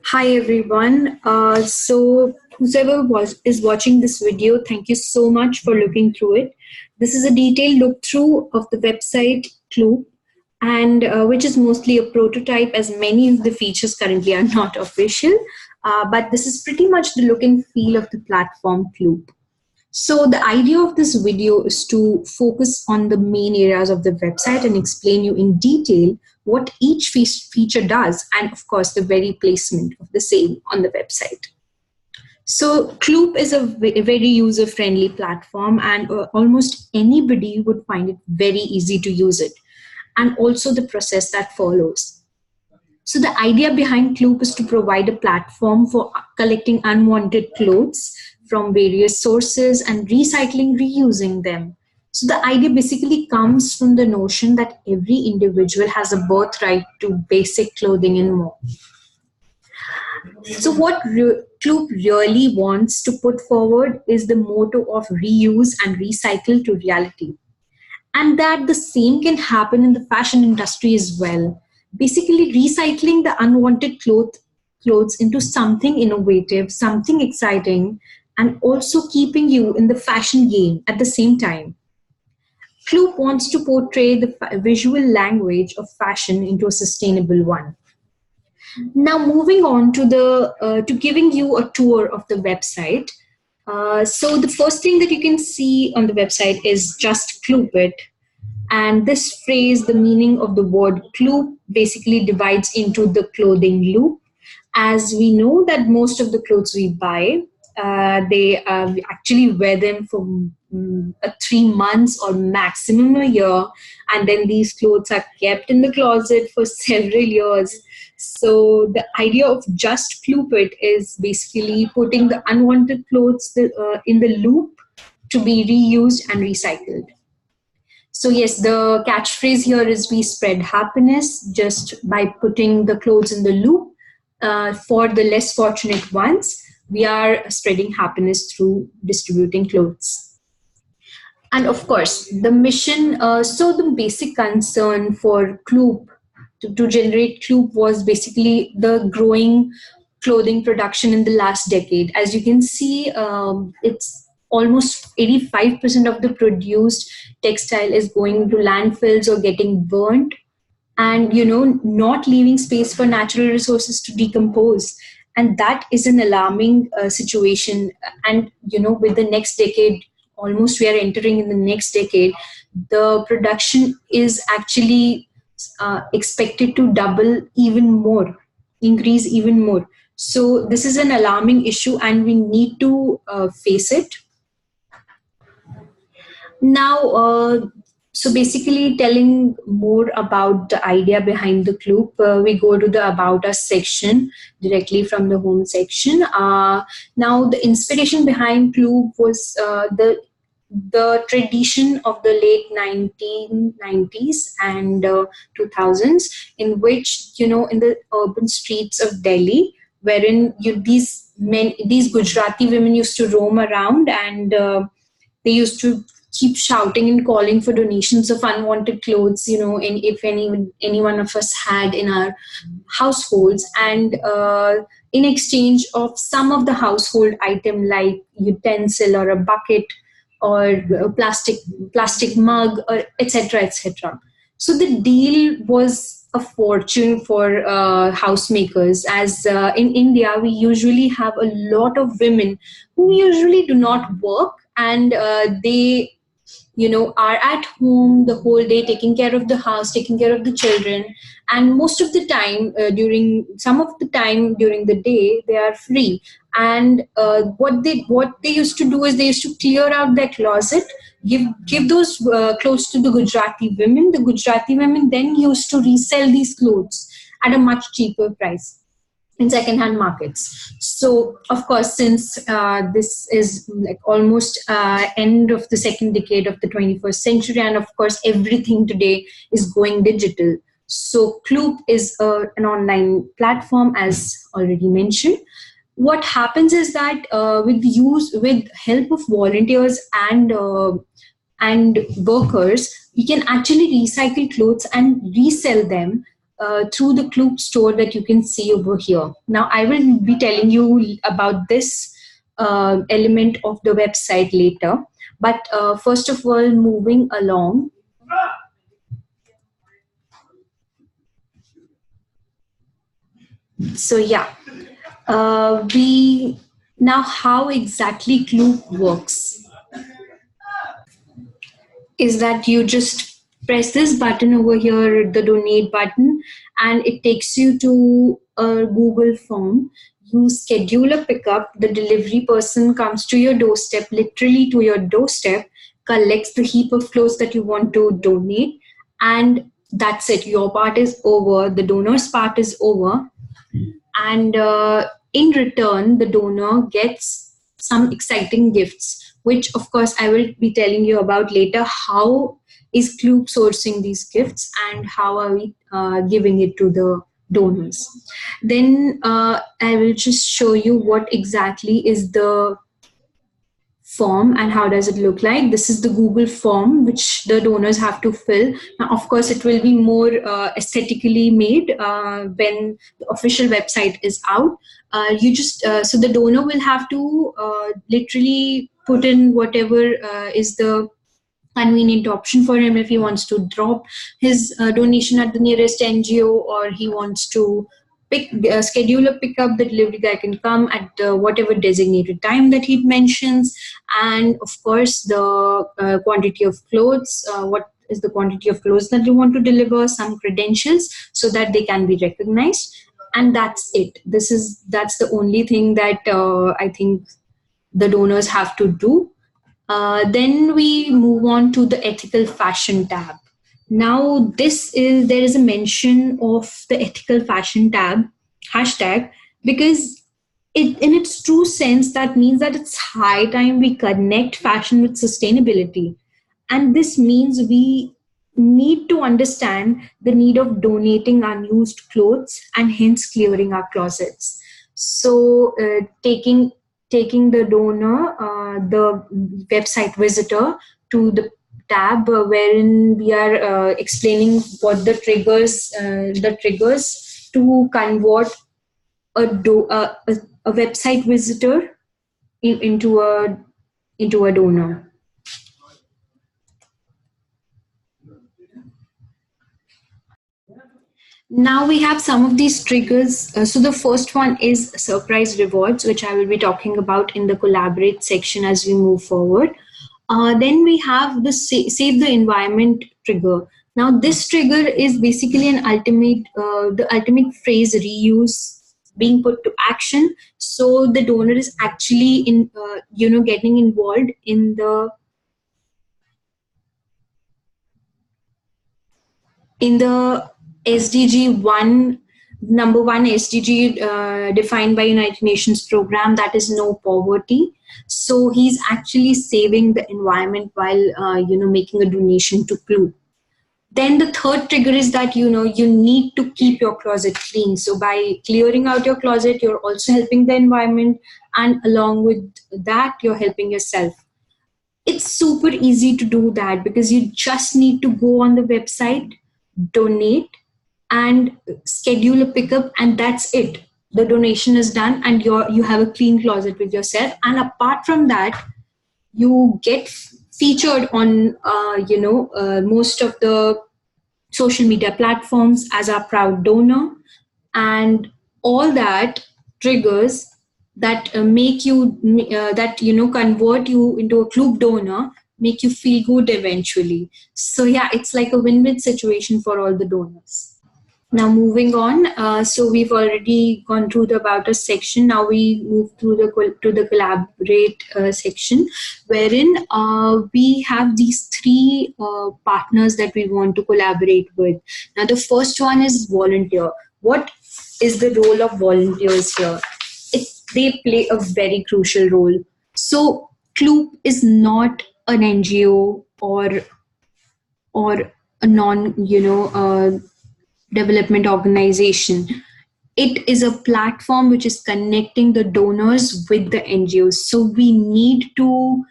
Hi everyone. So whoever is watching this video, thank you so much for looking through it. This is a detailed look through of the website Cloop, and which is mostly a prototype, as many of the features currently are not official. But this is pretty much the look and feel of the platform Cloop. So the idea of this video is to focus on the main areas of the website and explain you in detail what each feature does, and of course the very placement of the same on the website. So Cloop is a very user-friendly platform, and almost anybody would find it very easy to use it, and also the process that follows. So the idea behind Cloop is to provide a platform for collecting unwanted clothes from various sources and recycling, reusing them. So the idea basically comes from the notion that every individual has a birthright to basic clothing and more. So what Cloop really wants to put forward is the motto of reuse and recycle to reality, and that the same can happen in the fashion industry as well. Basically recycling the unwanted clothes into something innovative, something exciting, and also keeping you in the fashion game at the same time. Kloop wants to portray the visual language of fashion into a sustainable one. Now, moving on to the to giving you a tour of the website. So the first thing that you can see on the website is just Kloop it. And this phrase, the meaning of the word Kloop, basically divides into the clothing loop. As we know that most of the clothes we buy, we actually wear them for 3 months or maximum a year, and then these clothes are kept in the closet for several years. So the idea of just Kloop it is basically putting the unwanted clothes in the loop to be reused and recycled. So yes, the catchphrase here is we spread happiness just by putting the clothes in the loop. For the less fortunate ones, we are spreading happiness through distributing clothes. And of course, the mission, so the basic concern for Cloop, to generate Cloop, was basically the growing clothing production in the last decade. As you can see, it's almost 85% of the produced textile is going to landfills or getting burnt, and not leaving space for natural resources to decompose. And that is an alarming situation. And with the next decade, almost we are entering in the next decade, the production is actually expected to double even more, increase even more. So this is an alarming issue and we need to face it. Now, so basically telling more about the idea behind the Cloop, we go to the About Us section directly from the home section. Now, the inspiration behind Cloop was the tradition of the late 1990s and 2000s, in which, in the urban streets of Delhi, wherein these Gujarati women used to roam around, and they used to keep shouting and calling for donations of unwanted clothes, and if any one of us had in our households, and in exchange of some of the household item like utensil or a bucket or a plastic mug, or etc., etc. So the deal was a fortune for housemakers, as in India we usually have a lot of women who usually do not work, and they are at home the whole day, taking care of the house, taking care of the children, and most of the time, during some of the time during the day, they are free. And what they used to do is they used to clear out their closet, give those clothes to the Gujarati women. The Gujarati women then used to resell these clothes at a much cheaper price in second-hand markets. So of course, since this is like almost end of the second decade of the 21st century, and of course everything today is going digital, so Cloop is an online platform, as already mentioned. What happens is that with help of volunteers and workers, we can actually recycle clothes and resell them through the Cloop store that you can see over here. Now, I will be telling you about this element of the website later. But first of all, moving along. So yeah, we now how exactly Cloop works is that you just press this button over here, the donate button, and it takes you to a Google form. You schedule a pickup, the delivery person comes to your doorstep, literally to your doorstep, collects the heap of clothes that you want to donate, and that's it. Your part is over, the donor's part is over, and in return the donor gets some exciting gifts, which of course I will be telling you about later. How is Cloop sourcing these gifts and how are we giving it to the donors? Then I will just show you what exactly is the form and how does it look like. This is the Google form which the donors have to fill. Now, of course, it will be more aesthetically made when the official website is out. You just so the donor will have to literally put in whatever is the convenient option for him. If he wants to drop his donation at the nearest NGO, or he wants to schedule a pickup, the delivery guy can come at whatever designated time that he mentions, and of course the quantity of clothes, what is the quantity of clothes that you want to deliver, some credentials so that they can be recognized, and that's it. That's the only thing that I think the donors have to do. Then we move on to the ethical fashion tab. Now, there is a mention of the ethical fashion tab hashtag because in its true sense, that means that it's high time we connect fashion with sustainability. And this means we need to understand the need of donating unused clothes and hence clearing our closets. So, taking the donor, the website visitor, to the tab wherein we are explaining what the triggers to convert a website visitor into a donor. Now we have some of these triggers. So the first one is surprise rewards, which I will be talking about in the collaborate section as we move forward. Then we have the save the environment trigger. Now this trigger is basically the ultimate phrase reuse being put to action. So the donor is actually getting involved in the SDG one, number one SDG defined by United Nations program, that is no poverty. So he's actually saving the environment while making a donation to Cloop. Then the third trigger is that you need to keep your closet clean. So by clearing out your closet, you're also helping the environment, and along with that, you're helping yourself. It's super easy to do that because you just need to go on the website, donate, and schedule a pickup, and that's it. The donation is done and you have a clean closet with yourself. And apart from that, you get featured on most of the social media platforms as a proud donor, and all that triggers that make you convert you into a Cloop donor, make you feel good eventually. So yeah, it's like a win-win situation for all the donors. Now moving on, so we've already gone through the about us section. Now we move to the collaborate section, wherein we have these three partners that we want to collaborate with. Now the first one is volunteer. What is the role of volunteers here? They play a very crucial role. So Cloop is not an NGO or a non development organization. It is a platform which is connecting the donors with the NGOs. So we need to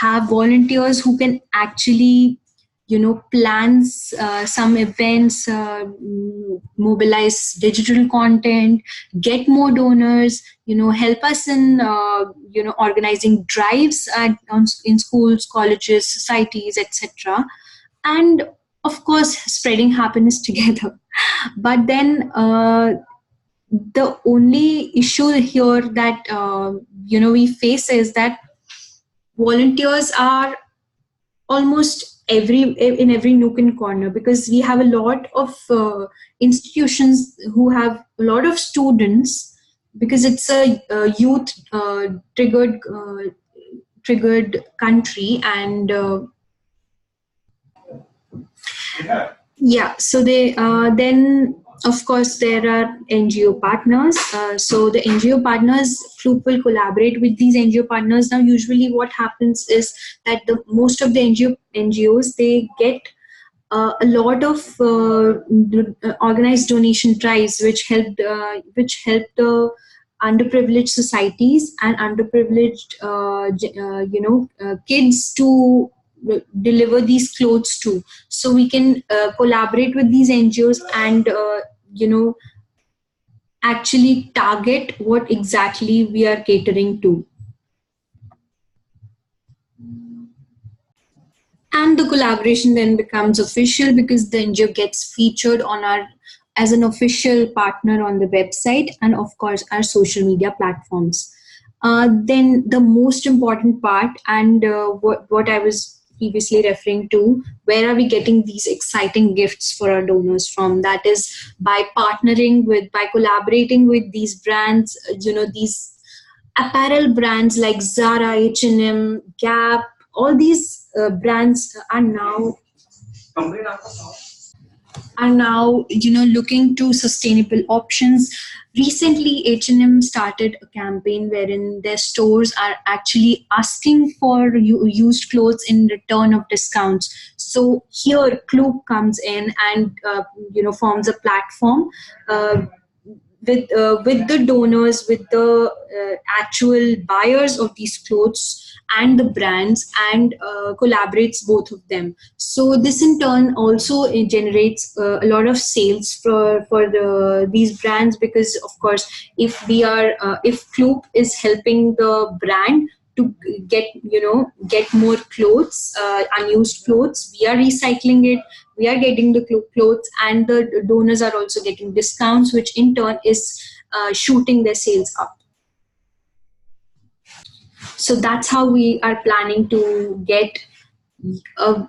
have volunteers who can actually plans some events, mobilize digital content, get more donors, help us in organizing drives in schools, colleges, societies, etc. And of course spreading happiness together. But then the only issue here that we face is that volunteers are almost every nook and corner, because we have a lot of institutions who have a lot of students, because it's a youth triggered country. And yeah, so they then of course there are NGO partners. So the NGO partners, Cloop will collaborate with these NGO partners. Now, usually what happens is that the most of the NGOs, they get a lot of organized donation drives, which help the underprivileged societies and underprivileged kids to deliver these clothes to. So we can collaborate with these NGOs and actually target what exactly we are catering to. And the collaboration then becomes official, because the NGO gets featured on our as an official partner on the website and of course our social media platforms. Then the most important part, and what I was previously referring to, where are we getting these exciting gifts for our donors from? That is by collaborating with these brands, these apparel brands like Zara, H&M, Gap. All these brands are now looking to sustainable options. Recently H&M started a campaign wherein their stores are actually asking for used clothes in return of discounts. So here Cloop comes in and forms a platform uh, with the donors, with the actual buyers of these clothes and the brands, and collaborates both of them. So this in turn also generates a lot of sales for these brands, because of course if Cloop is helping the brand to get more clothes, unused clothes, we are recycling it, we are getting the clothes, and the donors are also getting discounts, which in turn is shooting their sales up. So that's how we are planning to get uh,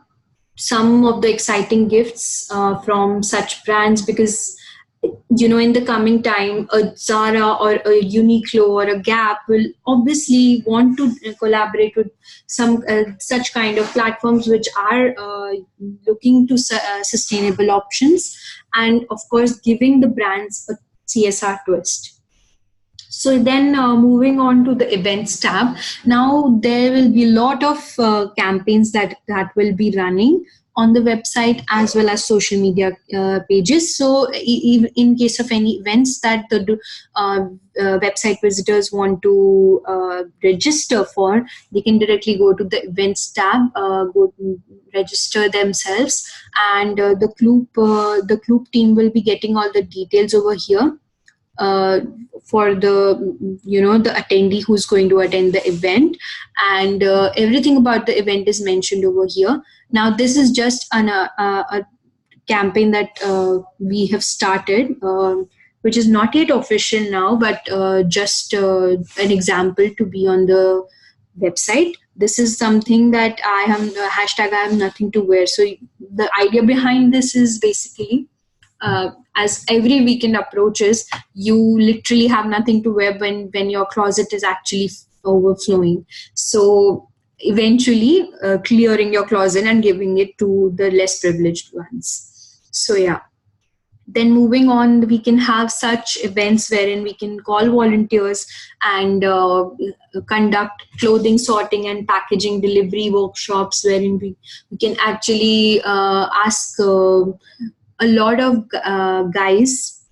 some of the exciting gifts from such brands, because in the coming time a Zara or a Uniqlo or a Gap will obviously want to collaborate with some such kind of platforms which are looking to sustainable options, and of course giving the brands a CSR twist. So then moving on to the events tab. Now there will be a lot of campaigns that will be running on the website as well as social media pages. So in case of any events that the website visitors want to register for, they can directly go to the events tab, go to register themselves, and the Cloop team will be getting all the details over here uh, for the attendee who's going to attend the event, and everything about the event is mentioned over here. Now this is just a campaign that we have started, which is not yet official now, but just an example to be on the website. This is something that I have hashtag I have nothing to wear. So the idea behind this is basically, as every weekend approaches, you literally have nothing to wear when your closet is actually overflowing. So eventually clearing your closet and giving it to the less privileged ones. So yeah, then moving on, we can have such events wherein we can call volunteers and conduct clothing sorting and packaging delivery workshops, wherein we can actually ask a lot of guys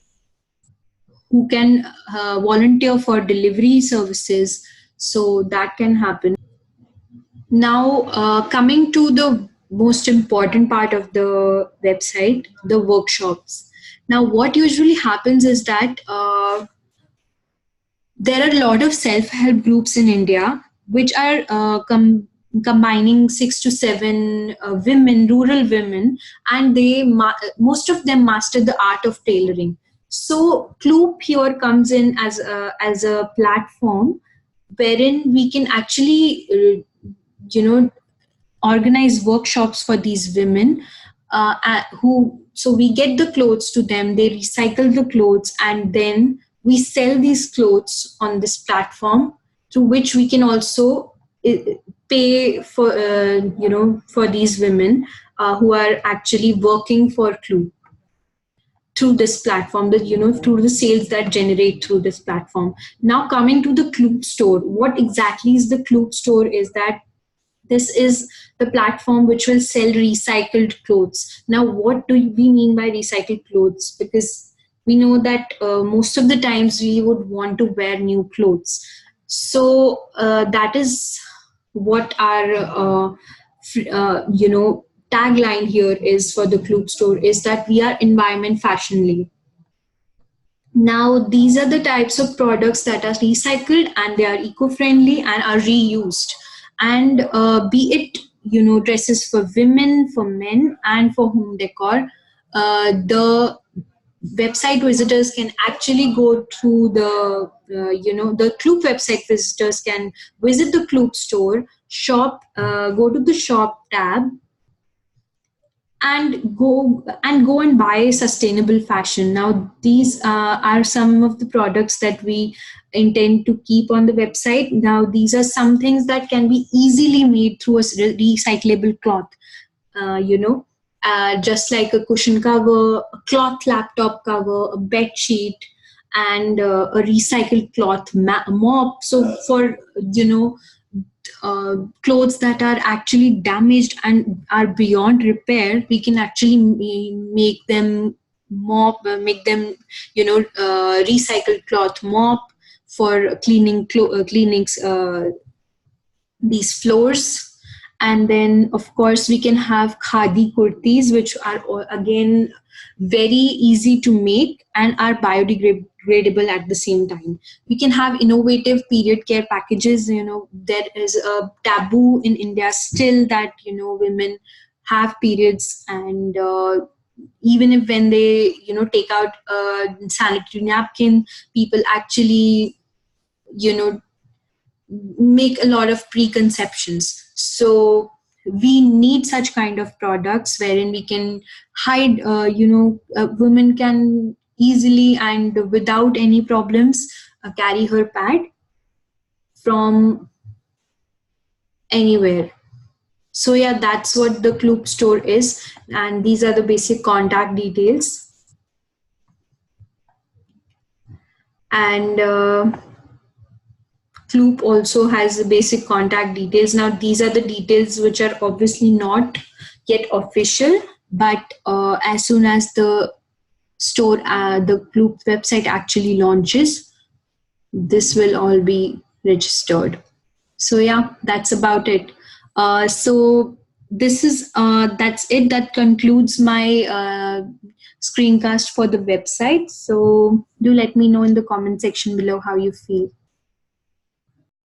who can volunteer for delivery services. So that can happen. Now coming to the most important part of the website, the workshops. Now, what usually happens is that there are a lot of self-help groups in India which are combining 6 to 7 women, rural women, and most of them master the art of tailoring. So Cloop here comes in as a platform wherein we can actually you know organize workshops for these women who so we get the clothes to them, they recycle the clothes, and then we sell these clothes on this platform, through which we can also uh, pay for for these women who are actually working for Clue through this platform, that through the sales that generate through this platform. Now, coming to the Cloop store, what exactly is the Cloop store is that this is the platform which will sell recycled clothes. Now, what do we mean by recycled clothes? Because we know that most of the times we would want to wear new clothes. So that is what our tagline here is for the Cloop store, is that we are environment fashionly. Now, these are the types of products that are recycled and they are eco-friendly and are reused. And be it, dresses for women, for men, and for home decor, the website visitors can actually go to the Cloop website visitors can visit the Cloop store, shop, go to the shop tab, and go and buy sustainable fashion. Now, these are some of the products that we intend to keep on the website. Now, these are some things that can be easily made through a recyclable cloth. Just like a cushion cover, a cloth laptop cover, a bed sheet, and a recycled cloth mop. So for clothes that are actually damaged and are beyond repair, we can actually make them make them recycled cloth mop for cleaning these floors. And then, of course, we can have khadi kurtis, which are again very easy to make and are biodegradable at the same time. We can have innovative period care packages. There is a taboo in India still that women have periods, and even if when they take out a sanitary napkin, people actually you know make a lot of preconceptions. So we need such kind of products wherein we can hide, women can easily and without any problems carry her pad from anywhere. So yeah, that's what the Cloop store is, and these are the basic contact details. And Cloop also has the basic contact details. Now, these are the details which are obviously not yet official, but as soon as the the Cloop website actually launches, this will all be registered. So yeah, that's about it. So that's it. That concludes my screencast for the website. So do let me know in the comment section below how you feel.